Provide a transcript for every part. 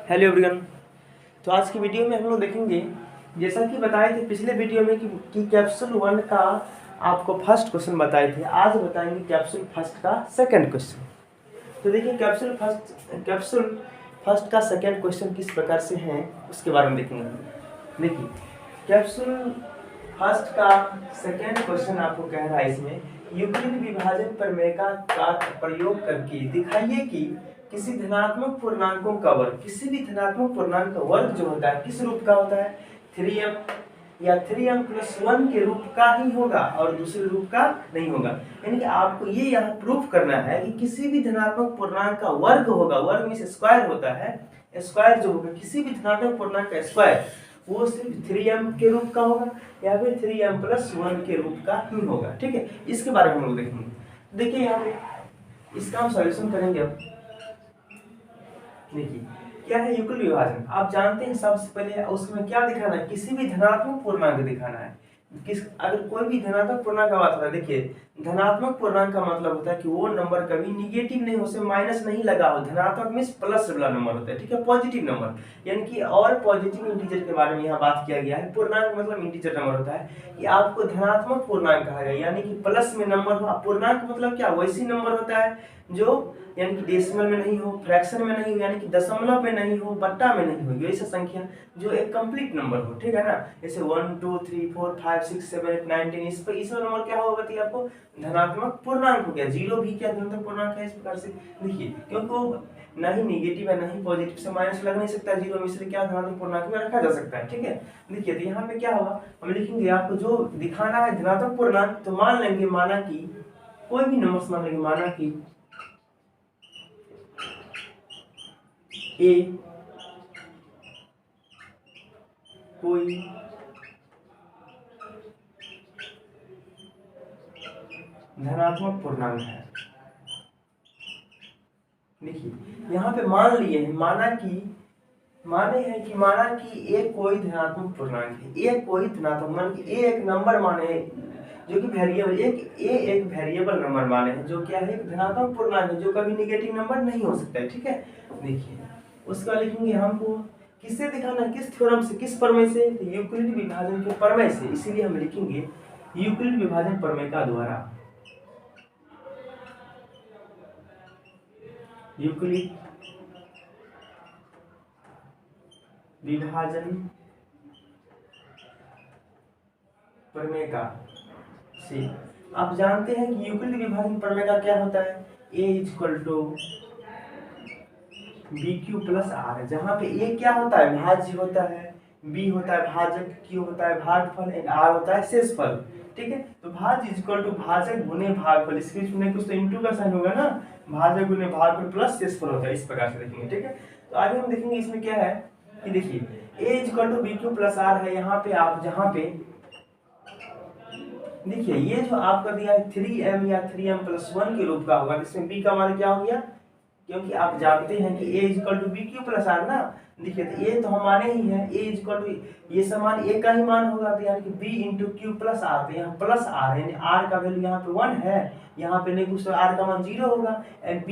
Hello everyone. तो आज की वीडियो में हम लोग देखेंगे, जैसा कि बताए थे पिछले वीडियो में कि कैप्सूल 1 का आपको फर्स्ट क्वेश्चन बताए थे। आज बताएंगे कैप्सूल फर्स्ट का सेकंड क्वेश्चन। तो देखिए कैप्सूल फर्स्ट का सेकंड क्वेश्चन किस प्रकार से है उसके बारे में देखेंगे। देखिए कैप्सूल फर्स्ट का सेकंड क्वेश्चन आपको कह रहा है, इसमें यूक्लिड विभाजन प्रमेय का प्रयोग करके दिखाइए कि किसी धनात्मक पूर्णांकों का वर्ग, किसी भी धनात्मक पूर्णांक का वर्ग जो होता है किस रूप का होता है, 3m या 3m+1 के रूप का ही होगा और दूसरे रूप का नहीं होगा। यानी कि आपको ये यहाँ प्रूफ करना है कि किसी भी धनात्मक पूर्णांक का वर्ग होगा, वर्ग में स्क्वायर होता है, स्क्वायर जो होगा किसी भी धनात्मक पूर्णांक का स्क्वायर वो सिर्फ 3m के रूप का होगा या फिर 3m+1 के रूप का ही होगा। ठीक है, इसके बारे में हम लोग देखेंगे। देखिए यहाँ पे इसका हम सॉल्यूशन करेंगे। अब देखिए क्या है यूक्लिड विभाजन, आप जानते हैं सबसे पहले उसमें क्या दिखाना है, किसी भी धनात्मक पूर्णांक दिखाना है। अगर कोई भी धनात्मक पूर्णांक का बात हो रहा है, देखिए धनात्मक पूर्णांक का मतलब होता है कि वो नंबर कभी निगेटिव नहीं हो, उसमें माइनस नहीं लगा हो। धनात्मक मींस प्लस वाला नंबर होता है, ठीक है, पॉजिटिव नंबर, यानी कि और पॉजिटिव इंटीजर के बारे में यहाँ बात किया गया है। पूर्णांक मतलब इंटीजर नंबर होता है कि आपको धनात्मक पूर्णांक कहा गया, यानी कि प्लस में नंबर हो। पूर्णांक मतलब क्या, वैसी नंबर होता है जो यानी कि डेसिमल में नहीं हो, फ्रैक्शन में नहीं हो, यानी कि दशमलव में नहीं हो, बट्टा में नहीं हो, ऐसा संख्या जो एक कंप्लीट नंबर हो। ठीक है ना, जैसे 1 2 3 4 5 6 7 8 9 10, इस पर इस नंबर क्या होगा बताइए आपको, धनात्मक पूर्णांक हो गया। जीरो भी क्या धनात्मक पूर्णांक है, इस प्रकार से देखिए, क्योंकि वो ना ही निगेटिव है ना ही पॉजिटिव, से माइनस लग नहीं सकता जीरो में, इसलिए क्या धनात्मक पूर्णांक में रखा जा सकता है। ठीक है, देखिए तो यहाँ पे क्या होगा, हम लिखेंगे आपको जो दिखाना है धनात्मक पूर्णांक, तो मान लेंगे, माना कि कोई भी नंबर मान लेंगे, माना कि ए कोई धनात्मक पूर्णांक है। देखिए यहाँ पे मान लिए हैं, माना कि ए कोई धनात्मक पूर्णांक है। ए कोई धनात्मक मान कि ए एक नंबर माने है जो कि वेरिएबल, एक वेरिएबल नंबर माने हैं जो क्या है, एक धनात्मक पूर्णांक है जो कभी नेगेटिव नंबर नहीं हो सकता है। ठीक है, देखिए उसका लिखेंगे हमको किससे दिखाना, किस थ्योरम से, किस प्रमेय से, यूक्लिड विभाजन के प्रमेय से। इसीलिए हम लिखेंगे यूक्लिड विभाजन प्रमेय का द्वारा, यूक्लिड विभाजन प्रमेय का से। आप जानते हैं कि यूक्लिड विभाजन प्रमेय का क्या होता है, a = bq + r, जहाँ पे a क्या होता है, भाज्य होता है, b होता है भाजक, q होता है भागफल एंड r होता है शेषफल। ठीक है, तो भाज्य = भाजक गुने भागफल, इसके बीच में कुछ तो इंटू का साइन होगा ना, भाजक गुने भागफल प्लस शेषफल होता है, इस प्रकार से देखेंगे। ठीक है, तो आगे हम देखेंगे इसमें क्या है कि देखिए a = bq + r है। यहाँ पे आप जहाँ पे देखिए ये जो आपका दिया है 3m या 3m+1 के रूप का होगा, जिसमें b का मान क्या हो गया, क्योंकि आप जानते हैं कि a = bq + r ना। देखिए तो a तो हमारे ही है, a ये समान a का ही मान होगा, तो यानी कि b × q + r, तो यहाँ प्लस r है, यानी r का वैल्यू यहाँ पे 1 है, यहाँ पे नहीं कुछ, तो r का मान 0 होगा एंड b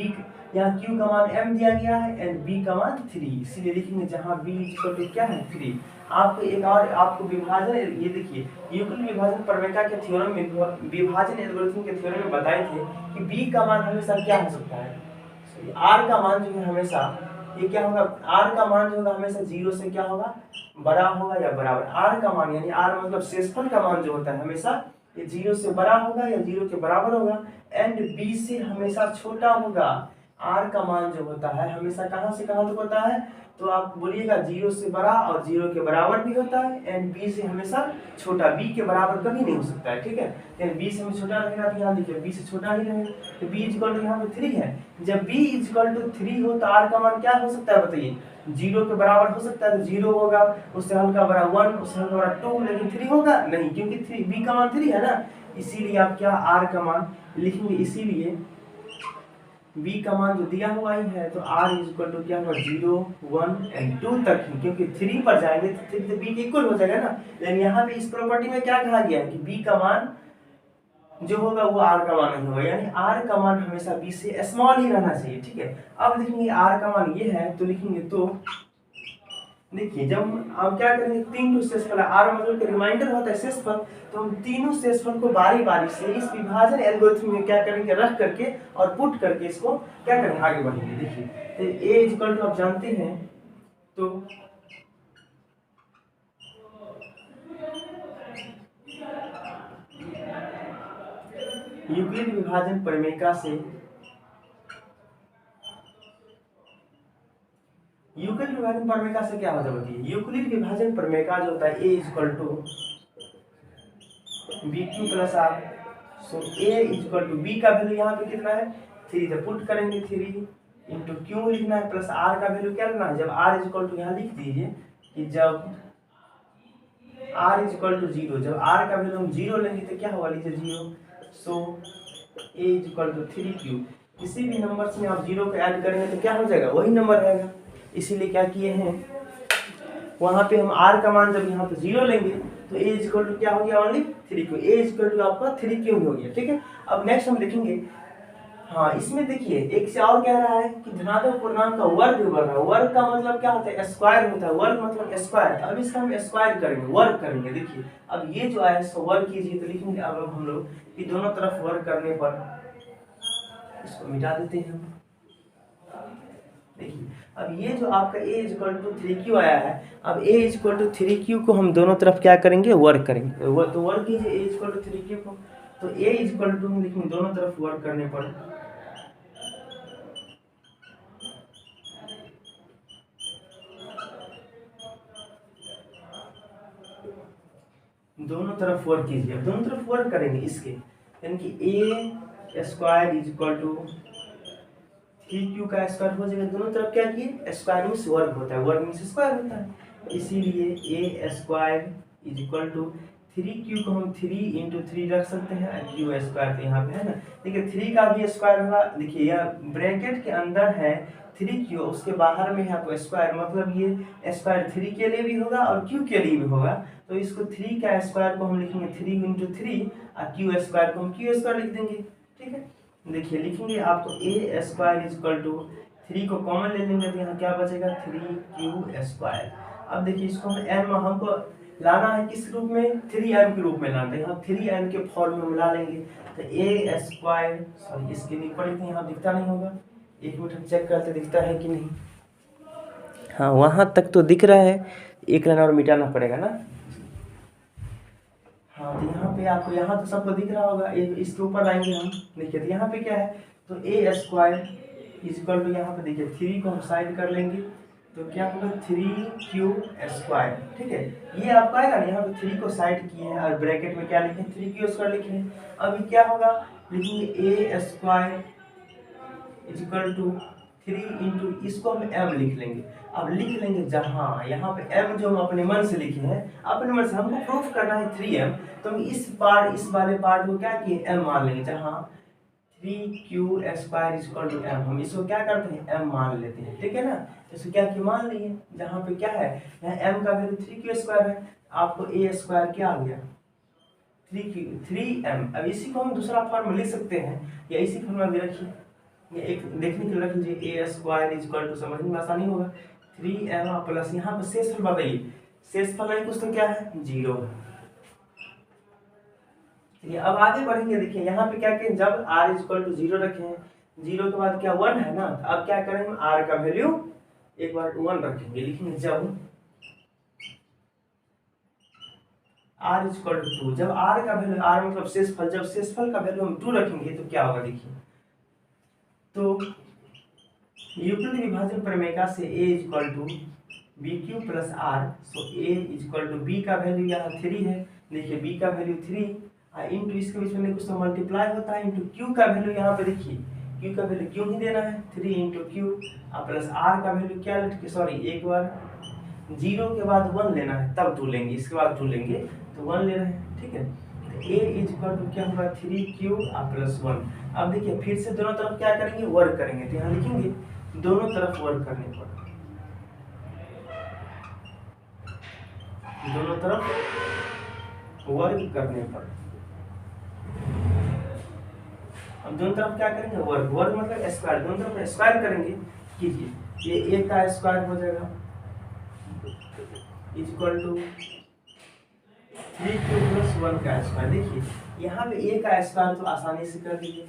यहाँ q का मान m दिया गया है एंड b का मान 3, इसीलिए लिखेंगे जहाँ b = क्या है 3। आपको एक और आपको विभाजन, ये देखिए यूक्लिड विभाजन प्रमेय के थ्योरम में, विभाजन एल्गोरिथम के थ्योरम में बताए थे कि b का मान हमेशा क्या हो सकता है, r का मान जो है हमेशा ये क्या होगा, r का मान जो होगा हमेशा 0 से क्या होगा, बड़ा होगा या बराबर। r का मान यानी r मतलब शेषफल का मान जो होता है हमेशा ये 0 से बड़ा होगा या 0 के बराबर होगा एंड b से हमेशा छोटा होगा। r का मान जो होता है हमेशा कहां से कहां तक होता है, तो आप बोलिएगा 0 से बड़ा और 0 के बराबर भी होता है एंड b से हमेशा छोटा, b के बराबर कभी नहीं हो सकता है। ठीक है, यानी b से हमें छोटा रहेगा, तो यहाँ देखिए b से छोटा ही रहेगा, तो b = यहाँ पे 3 है। जब b = 3 हो तो r का मान क्या हो सकता है बताइए, 0 के बराबर हो सकता है, तो 0 होगा, उससे हल्का बड़ा 1, उससे हल्का बड़ा 2, लेकिन 3 होगा नहीं, क्योंकि 3 b का मान 3 है ना, इसीलिए आप क्या r का मान लिखेंगे, इसीलिए b का मान जो दिया हुआ ही है, तो r = क्या होगा 0 1 एंड 2 तक ही, क्योंकि 3 पर जाएंगे तो 3 तो b के इक्वल हो जाएगा ना। लेकिन यहाँ पे इस प्रॉपर्टी में क्या कहा गया है कि b का मान जो होगा वो r का मान नहीं होगा, यानी r का मान हमेशा b से स्मॉल ही रहना चाहिए। ठीक है, अब लिखेंगे r का मान ये है, तो लिखेंगे तो देखिए जब हम क्या करेंगे, 3 शेषफल, आर मतलब कि रिमाइंडर होता है शेषफल, तो हम तीनों शेषफल को बारी बारी से इस विभाजन एल्गोरिथम में क्या करेंगे, रख करके और पुट करके इसको क्या करेंगे, आगे बढ़ेंगे। देखिए तो ए इक्वल टू आप जानते हैं, तो यूक्लिड विभाजन प्रमेय से यूक्लिड विभाजन प्रमेय से क्या होता है, यूक्लिड विभाजन प्रमेय का जो होता है A equal to B Q plus R. So A equal to B का वैल्यू यहाँ पे कितना है 3, तो पुट करेंगे 3 इंटू क्यू लिखना है प्लस आर का वैल्यू क्या लेना है, जब आर इक्वल टू यहाँ लिख दीजिए कि जब आर इक्वल टू 0, जब आर का वैल्यू हम 0 लेंगे तो क्या होगा, लीजिए 0। सो ए इक्वल टू 3q, किसी भी नंबर में आप 0 को ऐड करेंगे तो क्या हो जाएगा, वही नंबर रहेगा। इसीलिए क्या किए हैं, वहां पे हम r का मान जब यहाँ पे 0 लेंगे तो a इक्वल टू क्या हो गया, only 3q, a equal to आपका 3q हो गया। ठीक है, अब नेक्स्ट हम देखेंगे, हाँ इसमें देखिए एक से और कह रहा है कि धनात्मक पूर्णांक का वर्ग बढ़ रहा है। वर्ग का मतलब क्या होता है, स्क्वायर होता है, वर्ग मतलब स्क्वायर। अब इसका हम स्क्वायर करेंगे, वर्ग करेंगे। देखिए अब ये जो आया सो वर्ग कीजिए, तो लिखेंगे अब हम लोग कि दोनों तरफ वर्ग करने पर इसको मिटा देते हैं हम। देखिए अब ये जो आपका a इक्वल टू 3q आया है, अब a इक्वल टू 3q को हम दोनों तरफ क्या करेंगे, वर्ग करेंगे। तो वर्ग कीजिए a इक्वल टू 3q को, तो a इक्वल टू हम लिखेंगे दोनों तरफ वर्ग करने पर दोनों तरफ वर्ग कीजिए। अब दोनों तरफ वर्ग करेंगे इसके, यानी कि a square equal to 3q का स्क्वायर हो जाएगा। दोनों तरफ क्या किए, स्क्वायर में वर्ग होता है, वर्ग में स्क्वायर होता है, इसीलिए a square equal to 3q को हम 3 इंटू 3 रख सकते हैं, q स्क्वायर तो यहाँ पे है ना। देखिए 3 का भी स्क्वायर होगा, देखिए यह ब्रैकेट के अंदर है 3q, उसके बाहर में है आपको स्क्वायर, मतलब ये स्क्वायर 3 के लिए भी होगा और q के लिए भी होगा। तो इसको 3 का स्क्वायर को हम लिखेंगे 3 इंटू 3 और q स्क्वायर को हम q स्क्वायर लिख देंगे। ठीक है, देखिए लिखेंगे आपको a स्क्वायर इक्वल टू 3 को कॉमन ले लेंगे तो यहाँ क्या बचेगा 3q स्क्वायर। अब देखिए इसको हम m हमको लाना है किस रूप में, 3m के रूप में लाना है, यहाँ 3m के फॉर्म में हम ला लेंगे। तो a स्क्वायर, सॉरी इसके विपरीत यहाँ दिखता नहीं होगा, एक मिनट हम चेक करते दिखता है कि नहीं। हाँ वहाँ तक तो दिख रहा है, एक लाइन और मिटाना पड़ेगा ना। हाँ तो यहाँ पे आपको, यहाँ तो सबको दिख रहा होगा, इसके ऊपर लाएंगे हम। देखिए तो यहाँ पे क्या है, तो a स्क्वायर इक्वल टू यहाँ पे देखिए 3 को हम साइड कर लेंगे तो क्या होगा 3q स्क्वायर। ठीक है, ये आपका आएगा ना, यहाँ पे 3 को साइड किए हैं और ब्रैकेट में क्या लिखे 3q स्क्वायर लिखे हैं। अभी क्या होगा, लिखेंगे a square equal to 3 into, इसको हम m लिख लेंगे। अब लिख लेंगे जहाँ यहाँ पे m जो हम अपने मन से लिखे हैं, अपने मन से हमको प्रूफ करना है 3m, तो हम इस वाले पार्ट को क्या किए m मान लेंगे, जहाँ 3q square equal to m, हम इसको क्या करते हैं m मान लेते हैं। ठीक है ना, इसको क्या कि मान लिए, जहाँ पे क्या है, यहाँ m का वैल्यू 3q स्क्वायर है, आपको a स्क्वायर क्या आ गया 3m। अब इसी को हम दूसरा फॉर्म लिख सकते हैं, या इसी फॉर्म में भी रखिए, ये एक देखने के लिए रख लीजिए, a स्क्वायर इक्वल टू, समझने में आसानी होगा 3m प्लस यहाँ पर शेषफल बताइए, शेषफल नहीं कुछ तो क्या है 0। चलिए अब आगे बढ़ेंगे। देखिए यहाँ पे क्या करें, जब r इक्वल टू 0 रखे हैं, 0 के बाद क्या 1 है ना, अब क्या करेंगे r का वैल्यू एक बार 1 रखेंगे, लिखेंगे जब r इक्वल टू 2, जब r का वैल्यू, r मतलब शेषफल, जब शेषफल का वैल्यू हम 2 रखेंगे तो क्या होगा, देखिए तो यूक्लिड विभाजन प्रमेय से a equal to B Q plus R, so a equal to b का वैल्यू यहाँ 3 है, देखिए b का वैल्यू 3 इंटू इसके बीच में कुछ तो मल्टीप्लाई होता है, इंटू q का वैल्यू यहाँ पे देखिए q का वैल्यू क्यों ही देना है 3 इंटू क्यू, प्लस r का वैल्यू क्या, सॉरी एक बार 0 के बाद 1 लेना है तब 2 लेंगे, इसके बाद 2 लेंगे तो 1 ले रहे हैं। ठीक है, तो a इक्वल टू क्या होगा 3q प्लस 1। अब देखिए फिर से दोनों तरफ क्या करेंगे, वर्ग करेंगे, तो यहाँ लिखेंगे दोनों तरफ वर्ग करने पर, दोनों तरफ वर्ग करने पर, अब दोनों तरफ क्या करेंगे वर्ग, वर्ग मतलब स्क्वायर, दोनों तरफ स्क्वायर करेंगे, कीजिए ये a का स्क्वायर हो जाएगा इक्वल टू 3q प्लस 1 का स्क्वायर। देखिए यहाँ पे a का स्क्वायर तो आसानी से कर दीजिए,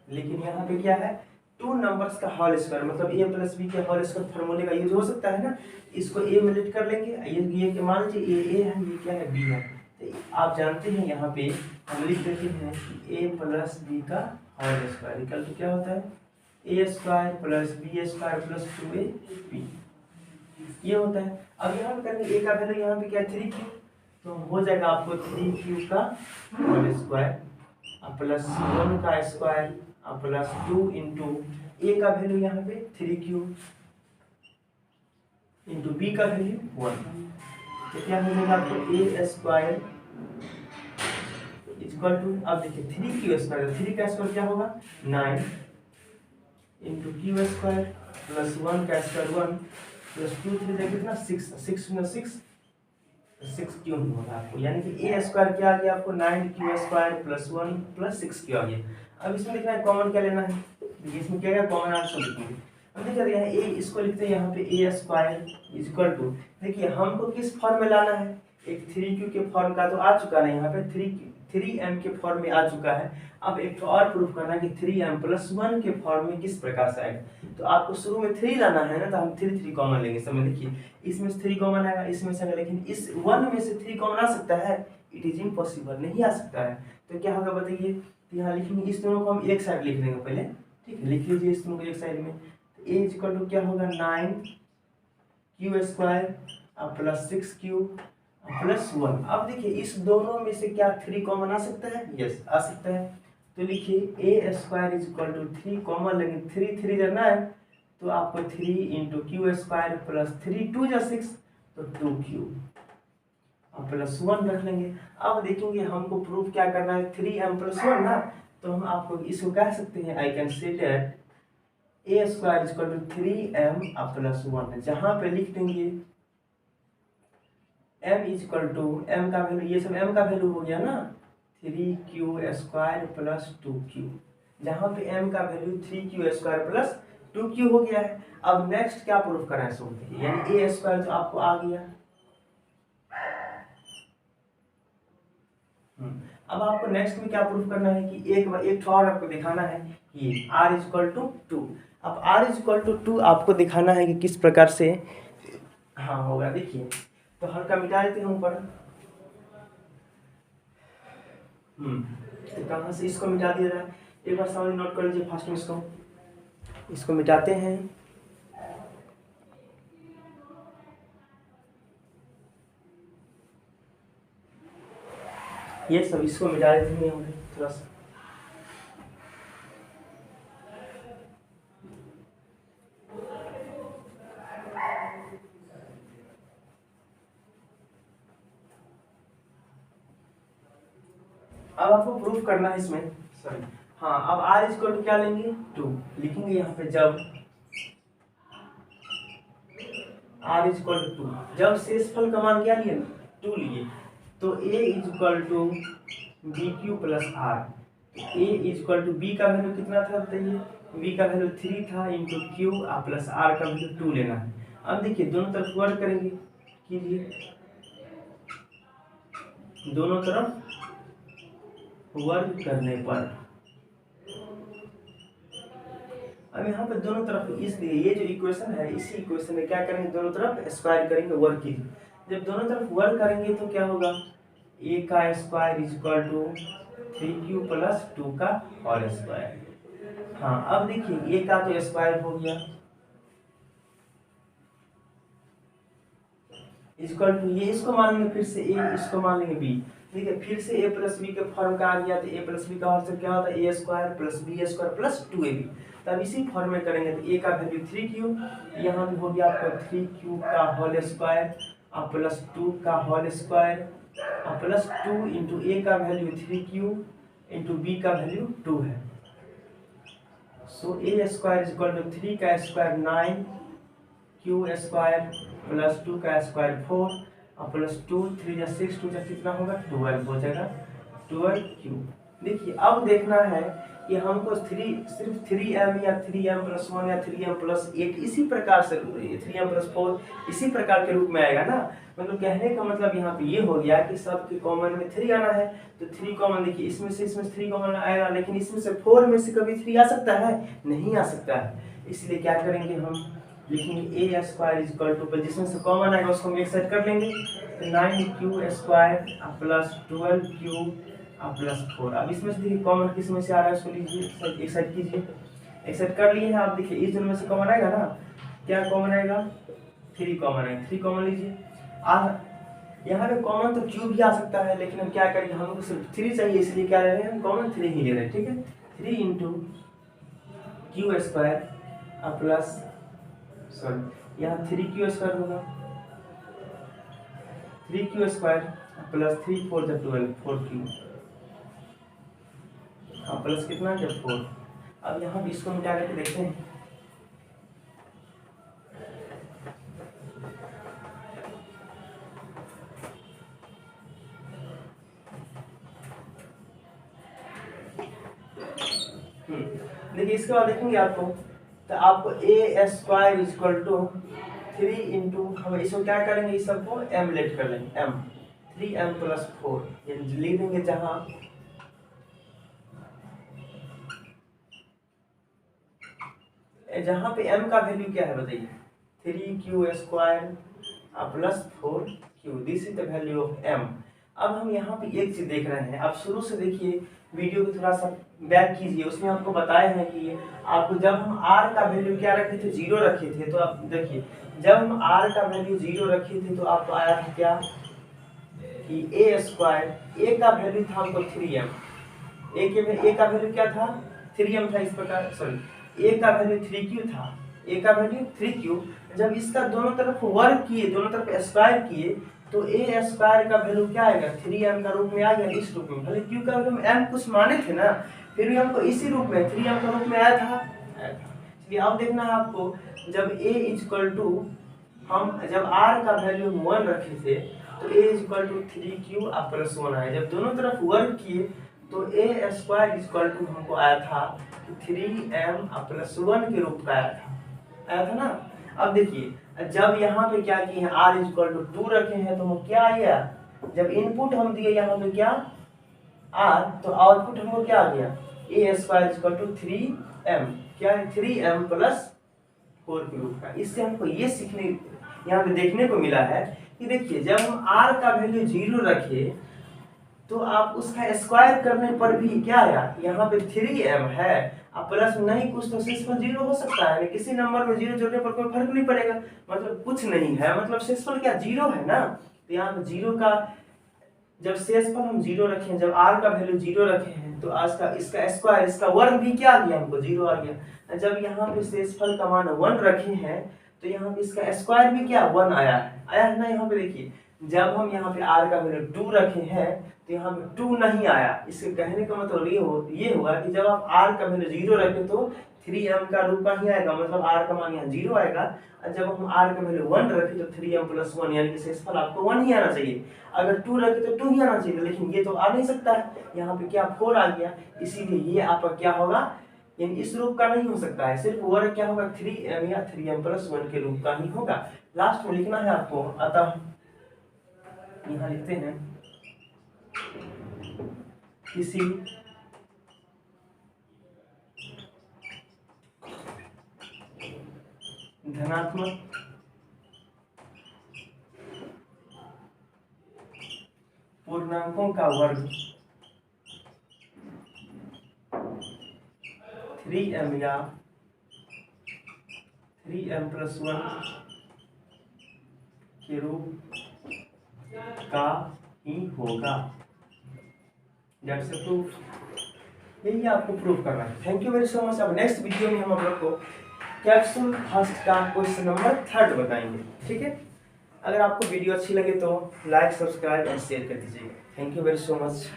लेकिन यहाँ पे क्या है, 2 नंबर्स का होल स्क्वायर मतलब a प्लस बी के होल स्क्वायर फॉर्मूले का यूज हो सकता है ना। इसको a में लिट कर लेंगे, ये के मान लीजिए a है, ये क्या है b है। तो आप जानते हैं यहाँ पे हम लिख देते हैं कि a प्लस बी का होल स्क्वायर इक्वल टू क्या होता है, a square plus B square plus 2ab, ये होता है। अब यहाँ पे करेंगे a का वैल्यू यहाँ पे क्या है 3q, तो हो जाएगा आपको 3q का होल स्क्वायर प्लस 1 का स्क्वायर प्लस 2 इंटू ए का वैल्यू यहाँ पे 3q इंटू बी का वैल्यू 1, तो क्या हो जाएगा आपको ए स्क्वायर इक्वल टू, अब देखिए 3q स्क्वायर, 3 का स्क्वायर क्या होगा 9 इंटू क्यू स्क्वायर प्लस 1 का स्क्वायर 1 प्लस 2 3 देखिए कितना 6 6 क्यों नहीं होगा आपको, यानी कि ए स्क्वायर क्या आ गया आपको 9q square plus 1 plus 6q आ गया। अब इसमें देखना है कॉमन क्या लेना है, देखिए इसमें क्या है कॉमन आंसर लिखेंगे। अब देखिए यहाँ ए इसको लिखते हैं यहाँ पे ए स्क्वायर इक्वल टू, देखिए हमको किस फॉर्म में लाना है, एक 3q के फॉर्म का तो आ चुका है यहाँ पे 3m के फॉर्म में आ चुका है। अब एक तो और प्रूफ करना है कि 3m प्लस 1 के फॉर्म में किस प्रकार से आएगा, तो आपको शुरू में 3 लाना है ना, तो हम 3 कॉमन लेंगे। समय देखिए इसमें से 3 कॉमन आएगा, इसमें से, लेकिन इस 1 में से 3 कॉमन आ सकता है, इट इज इम्पॉसिबल, नहीं आ सकता है। तो क्या होगा बताइए, तो यहाँ लिखेंगे इस दोनों को हम एक साइड लिख देंगे पहले, ठीक है, लिख लीजिए इस दोनों को एक साइड में। तो ए इक्वल टू क्या होगा 9q square plus 6q plus 1। अब देखिए इस दोनों में से क्या 3 कॉमन आ सकता है, यस आ सकता है। तो लिखिए A square is equal to 3 common लेंगे, 3 3 करना है तो आपको 3 इंटू क्यू स्क्वायर प्लस 3 2 जा 6 तो 2q प्लस 1 रख लेंगे। अब देखेंगे हमको प्रूफ क्या करना है 3m प्लस 1 ना, तो हम आपको इसको कह सकते हैं I can say that A square is equal to 3m plus 1, जहां पे लिख देंगे m is equal to m का वैल्यू, ये सब m का वैल्यू हो गया ना 3q स्क्वायर प्लस 2q, जहां पे m का value 3q square plus 2q हो गया है। अब नेक्स्ट क्या प्रूफ करना है सुन देखिए, यानी ए स्क्वायर तो आपको आ गया। अब आपको नेक्स्ट में क्या प्रूफ करना है कि एक और आपको दिखाना है कि r इज इक्वल टू 2। अब r इज इक्वल टू 2 आपको दिखाना है कि किस प्रकार से हाँ होगा। देखिए तो हल्का मिटा देते हैं ऊपर, तो कहाँ से इसको मिटा दिया जाए, एक बार समझ नोट कर लीजिए फास्ट में, इसको मिटाते हैं। ये सब इसको मिटा देते हैं थोड़ा सा, अब आपको प्रूफ करना है इसमें, सॉरी हाँ, अब r इक्वल टू क्या लेंगे 2 लिखेंगे यहाँ पे, जब r इक्वल टू 2, जब शेषफल का मान क्या लिए 2 लिए, तो a equal to B Q plus R, A equal to B का वैल्यू कितना था बताइए, बी का वैल्यू 3 था इंटू क्यू प्लस आर का वैल्यू 2 लेना है। अब देखिए दोनों तरफ वर्क करेंगे, कीजिए दोनों तरफ वर्क करने पर, अब यहाँ पे दोनों तरफ, इसलिए ये जो इक्वेशन है इसी इक्वेशन में क्या करेंगे दोनों तरफ स्क्वायर करेंगे, वर्क कीजिए। जब दोनों तरफ वर्क करेंगे तो क्या होगा, ए का square is equal to 3q plus 2 का होल स्क्वायर। हाँ अब देखिए ए का तो स्क्वायर हो गया इक्वल टू, ये इसको मान लेंगे फिर से ए, इसको मान लेंगे बी, ठीक है, फिर से ए प्लस बी के फॉर्म का आ गया, तो ए प्लस बी का होल क्या होता है A square plus B square plus 2ab। तब इसी फॉर्म में करेंगे तो ए का वैल्यू 3q, यहाँ भी हो गया आपका 3q का होल स्क्वायर प्लस 2 का होल स्क्वायर प्लस 2 इंटू ए का वैल्यू 3q इंटू बी का वैल्यू 2 है। सो ए स्क्वायर इज इक्वल टू 3 का स्क्वायर 9 क्यू स्क्वायर प्लस 2 का स्क्वायर 4 प्लस 2 3 या 6 2 कितना होगा 12 हो जाएगा 12 क्यू। देखिए अब देखना है कि हमको सिर्फ 3m या 3m+1 या 3m+8 इसी प्रकार से 3m+4 इसी प्रकार के रूप में आएगा ना। मतलब कहने का मतलब यहाँ पे ये हो गया कि सबके कॉमन में 3 आना है, तो 3 कॉमन, देखिए इसमें से 3 कॉमन आएगा, लेकिन इसमें से 4 में से कभी 3 आ सकता है? नहीं आ सकता है। इसलिए क्या करेंगे, हम लिखेंगे a² = जिसमें से कॉमन आएगा उसको हम एक साइड कर लेंगे, 9q² प्लस 12q प्लस 4। अब इसमें से देखिए कॉमन किस में से आ रहा है, उसको लीजिए एक साइड कीजिए, एक साइड कर लिए हैं आप। देखिए इस दोनों में से कॉमन आएगा ना, क्या कॉमन आएगा? 3 कॉमन आएगा, 3 कॉमन लीजिए। यहाँ पे कॉमन तो क्यू भी आ सकता है, लेकिन हम क्या करेंगे, हमको सिर्फ 3 चाहिए, इसलिए क्या ले रहे हैं हम, कॉमन 3 ही ले रहे हैं, ठीक है। 3 q² प्लस यहाँ 3q² होगा, 3q² प्लस 3 4 12 4q प्लस कितना जब 4। अब यहाँ भी इसको मिटा करके देखते हैं। देखिए इसके बाद देखेंगे आपको, तो आपको a² = 3 इंटू, हम इसको क्या करेंगे, इस सबको m लेट कर लेंगे, m 3m + 4 ये लिख देंगे। जहाँ पे m का वैल्यू क्या है बताइए, 3q² plus 4q, this is the value of m। अब हम यहाँ पे एक चीज देख रहे हैं, आप शुरू से देखिए वीडियो को थोड़ा सा बैक कीजिए, उसमें आपको बताए हैं कि आपको जब हम r का वैल्यू क्या रखे थे, 0 रखे थे, तो आप देखिए जब हम r का वैल्यू 0 रखे थे तो आपको आया था क्या कि a² का वैल्यू था हमको 3m, a का वैल्यू क्या था, 3m था, इस प्रकार सॉरी a का वैल्यू 3q था, a का वैल्यू 3q। जब इसका दोनों तरफ वर्ग किए, दोनों तरफ स्क्वायर किए, तो a² का वैल्यू क्या आएगा, 3m का रूप में आ गया, इस रूप में। भले q का वैल्यू m कुछ माने थे ना, फिर भी हमको इसी रूप में 3m का रूप में आया था। चलिए अब देखना है आपको, जब a हम जब r का वैल्यू 1 रखे थे तो a 3q प्लस 1 आया। जब दोनों तरफ वर्ग किए तो a² हमको आया था 3m प्लस 1 के रूप का आया था ना। अब देखिए जब यहाँ पे क्या किए हैं, r 2 रखे हैं, तो हम क्या आया, जब इनपुट हम दिए यहाँ पे क्या r, तो आउटपुट हमको क्या आ गया, a² = 3m, क्या है 3m प्लस 4 के रूप का। इससे हमको ये सीखने यहाँ पे देखने को मिला है कि देखिए जब हम r का वैल्यू 0 रखे तो आप उसका स्क्वायर करने पर भी क्या आया, यहाँ पे 3m है, अब प्लस नहीं कुछ तो शेषफल 0 हो सकता है, किसी नंबर में 0 जोड़ने पर कोई फर्क नहीं पड़ेगा, मतलब कुछ नहीं है, मतलब शेषफल क्या 0 है ना। तो यहाँ पे 0 का जब शेषफल हम 0 रखे, जब r का वैल्यू 0 रखे हैं, तो आज का इसका स्क्वायर, इसका वर्ग भी क्या आ गया, हमको 0 आ गया। जब यहाँ पे शेषफल का मान 1 रखे हैं, तो यहाँ पे इसका स्क्वायर भी क्या 1 आया है ना। यहाँ पे देखिए जब हम यहाँ पे r का वैल्यू 2 रखे हैं, तो यहाँ पे 2 नहीं आया। इसके कहने का मतलब ये होगा कि जब आप r का वैल्यू 0 रखे तो 3m का रूप ही आएगा, मतलब r का मान यहाँ 0 आएगा। और जब हम r का वैल्यू 1 रखे तो 3m प्लस 1, यानी कि शेषफल आपको 1 ही आना चाहिए। अगर 2 रखे तो 2 ही आना चाहिए, लेकिन ये तो आ नहीं सकता है, यहाँ पे क्या 4 आ गया, इसीलिए ये आपका क्या होगा, यानी इस रूप का नहीं हो सकता है, सिर्फ वर्ग क्या होगा 3m या 3m प्लस 1 के रूप का ही होगा। लास्ट में लिखना है आपको, अतः यहाँ लिखते हैं किसी धनात्मक पूर्णांकों का वर्ग 3m या 3m प्लस 1 के रूप का ही होगा। दैट्स द प्रूफ, यही आपको प्रूफ करना है। Thank you very so much. अब नेक्स्ट वीडियो में हम लोग को कैप्सूल फर्स्ट का क्वेश्चन नंबर 3 बताएंगे, ठीक है। अगर आपको वीडियो अच्छी लगे तो लाइक, सब्सक्राइब और शेयर कर दीजिएगा। Thank you very so much.